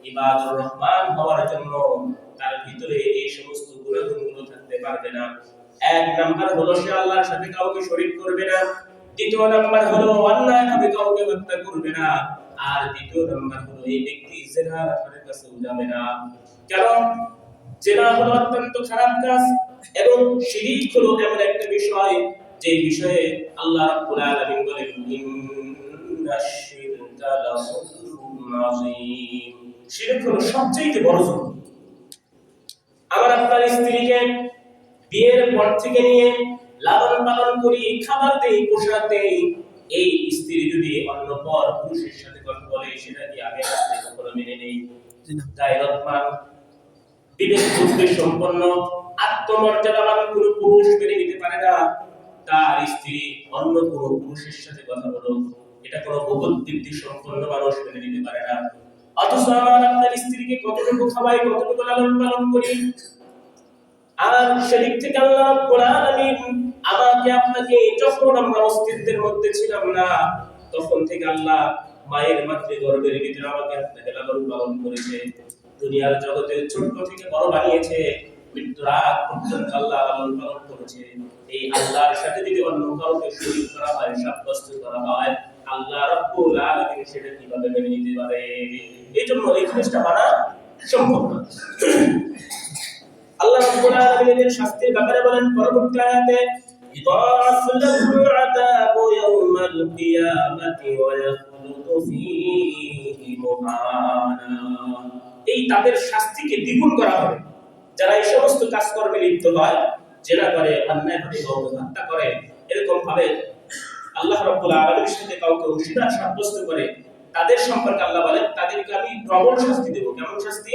ইবাদুর রহমান হওয়ার জন্য তার ভিতরে এই সমস্ত গুণগুলো থাকতে পারবে না। এক নাম্বার হলো সে আল্লাহর সাথে কাউকে শরীক করবে না। দ্বিতীয় নাম্বার হলো অন্যায়ভাবে কাউকে হত্যা করবে না। আর দ্বিতীয় নাম্বার হলো এই ব্যক্তি জিনার কাছে যাবে না। কারণ জিনা হলো অত্যন্ত খারাপ কাজ এবং শিরক হলো এমন একটা বিষয় যে বিষয়ে আল্লাহ রাব্বুল আলামিন বলেন ইন্নাশ শিরকা লাযুলমুন আযীম। শিরক হলো সবচেয়ে বড় জুলুম। আমার আপনার স্ত্রীকে বিয়ের পর থেকে নিয়ে লালন পালন করি, খাবার দেই, পোশাক দেই, এই স্ত্রী যদি অন্য পর পুরুষের সাথে কথা বলে সেটা কি আগে রাখতে কখনো মেনে নেই? গায়রতমান, বিবেক বুদ্ধি সম্পন্ন, আত্মমর্যাদাবান কোন পুরুষ মেনে নিতে পারে না তার স্ত্রী অন্য কোন পুরুষের সাথে কথা বলো। এটা কোনো বোধ বৃদ্ধি সম্পন্ন মানুষ মেনে নিতে পারে না। অথচ আমার আপনার স্ত্রীকে কতটুকু খাওয়াই, কতটুকু লালন পালন করি, আর সেদিক থেকে আল্লাহ রাব্বুল আলামিন আমাকে আপনাকে যখন আমরা অস্তিত্বের মধ্যে ছিলাম না তখন থেকে আল্লাহ মায়ের মাতৃ গর্ভের ভিতরে আমাকে আপনাকে লালন পালন করেছে, দুনিয়ার জগতে ছোট থেকে বড় বানিয়েছে, মৃত্যুর আগ পর্যন্ত আল্লাহ লালন পালন করেছে। এই আল্লাহর সাথে যদি অন্য কাউকে শরীক করা হয়, সাব্যস্ত করা হয়, আল্লাহ রাব্বুল আলামিন সেটা কিভাবে মেনে নিতে পারে? এই জন্য এই জিনিসটা মানা সম্ভব না। আল্লাহ রাব্বুল আলামিনের শাস্তির ব্যাপারে বলেন পরবর্তী আয়াতে ইদাফ লাহুল আযাবু ইয়াওমাল কিয়ামাতি ওয়া ইয়াখলুদু ফীহি মুহানা। এই তাদের শাস্তিকে দ্বিগুণ করা হবে যারা এই সমস্ত কাজকর্মে লিপ্ত হয়, জেনা করে, অন্যায়ভাবে কাউকে হত্যা করে, এরকম ভাবে আল্লাহ রাব্বুল আলামিনের সাথে কাউকে অংশীদার সাব্যস্ত করে, তাদের সম্পর্কে আল্লাহ বলেন তাদেরকে আমি ডবল শাস্তি দেব। কেমন শাস্তি?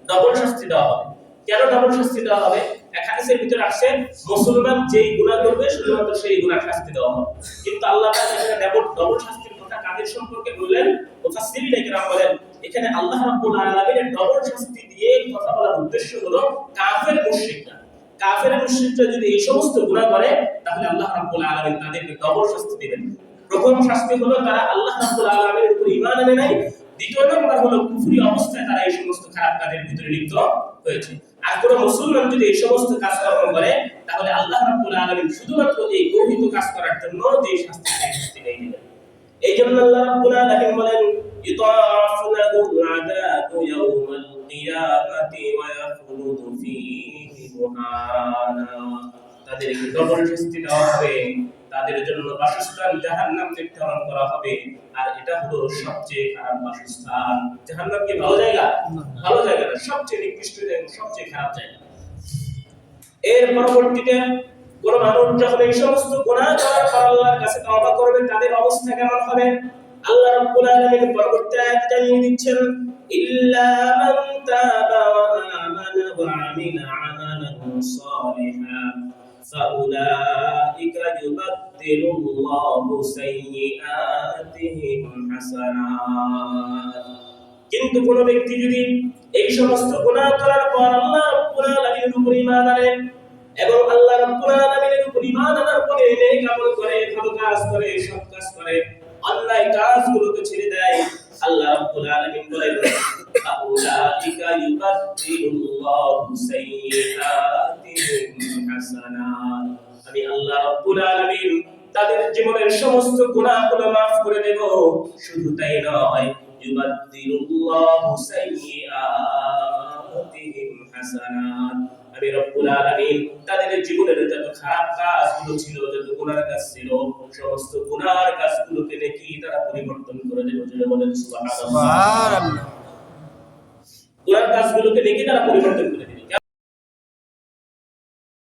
ডবল শাস্তি দেওয়া হবে। কেন ডবল শাস্তি দেওয়া হবে? এক হাদিসের ভিতরে আসছে মুসলমান যেই গুনাহ করবে শুধুমাত্র সেই গুনাহ শাস্তি দেওয়া হবে। কিন্তু আল্লাহ তাআলা এখানে ডবল শাস্তির কথা কাদের সম্পর্কে বললেন? মুফাসসিরিনে কেরাম বলেন এখানে আল্লাহ রাব্বুল আলামিনের ডবল শাস্তি দিয়ে কথা বলার উদ্দেশ্য হলো কাফের মুশরিকরা। কাফের মুশরিকরা যদি এই সমস্ত গুনাহ করে তাহলে আল্লাহ রাব্বুল আলামিন তাদেরকে ডবল শাস্তি দিবেন। প্রথম শাস্তি হলো তারা আল্লাহ রাব্বুল আলামিনের উপর ঈমান আনে নাই। দ্বিতীয় নম্বর হলো কুফরি অবস্থায় তারা এই সমস্ত খারাপ কাজের ভিতরে লিপ্ত হয়েছে। আর কোন মুসলমান যদি এই সমস্ত কাজকর্ম করে তাহলে আল্লাহ রাব্বুল আলামিন শুধুমাত্র এই গর্হিত কাজ করার জন্য যে শাস্তি দিবেন। এই জন্য আল্লাহ রাব্বুল আলামিন বলেন ইদাফু লাহুল আযাবু ইয়াওমাল কিয়ামাতি ওয়া ইয়াখলুদু ফীহি মুহানা। তাদেরকে ডবল শাস্তি দেওয়া হবে, তাদের জন্য বাসস্থান জাহান্নাম নির্ধারণ করা হবে। আর এটা হলো সবচেয়ে খারাপ বাসস্থান। জাহান্নাম কি ভালো জায়গা? ভালো জায়গা না, সবচেয়ে নিকৃষ্ট জায়গা, সবচেয়ে খারাপ জায়গা। এর পরবর্তীতে কোন মানুষ যখন এই সমস্ত গুনাহ করার পর আল্লাহর কাছে তওবা করবে তাদের অবস্থা কেমন হবে? আল্লাহ রাব্বুল আলামিন পরবর্তী আয়াতে জানিয়ে দিচ্ছেন ইল্লা মান তাবা ওয়া আমানা ওয়া আমিলা আমালান সালিহান ফাউলাইকা ইউবাদদিলুল্লাহু সাইয়্যাতিহিম হাসানাত। কিন্তু কোন ব্যক্তি যদি এই সমস্ত গুনাহ করার পর আল্লাহ রাব্বুল আলামিনের উপর ঈমান আনে এবং আল্লাহ রাব্বুল আলামিনের উপর ঈমান আনার পরে নেক আমল করে, ভালো কাজ করে, সৎ কাজ করে, অন্যায় কাজগুলোকে ছেড়ে দেয়, আল্লাহ রাব্বুল আলামিন বলেন ফাউলাইকা ইউবাদদিলুল্লাহু সাইয়্যাতিহিম হাসানাত। আমি আল্লাহ রাব্বুল আলামিন তাদের জীবনের সমস্ত গুনাহগুলো maaf করে দেব। শুধু তাই নয়, ইউবাদদিলুল্লাহু সাইয়্যাতিহিম হাসানাত। আমি রব্বুল আলামিন তাদের জীবনের যত খারাপ কাজগুলো ছিল, যত গুনার কাজ ছিল, সমস্ত গুনার কাজগুলোকে নেকি তারা পরিবর্তন করে দেব। জোরে বলেন সুবহানাল্লাহ। গুনার কাজগুলোকে নেকি তারা পরিবর্তন করে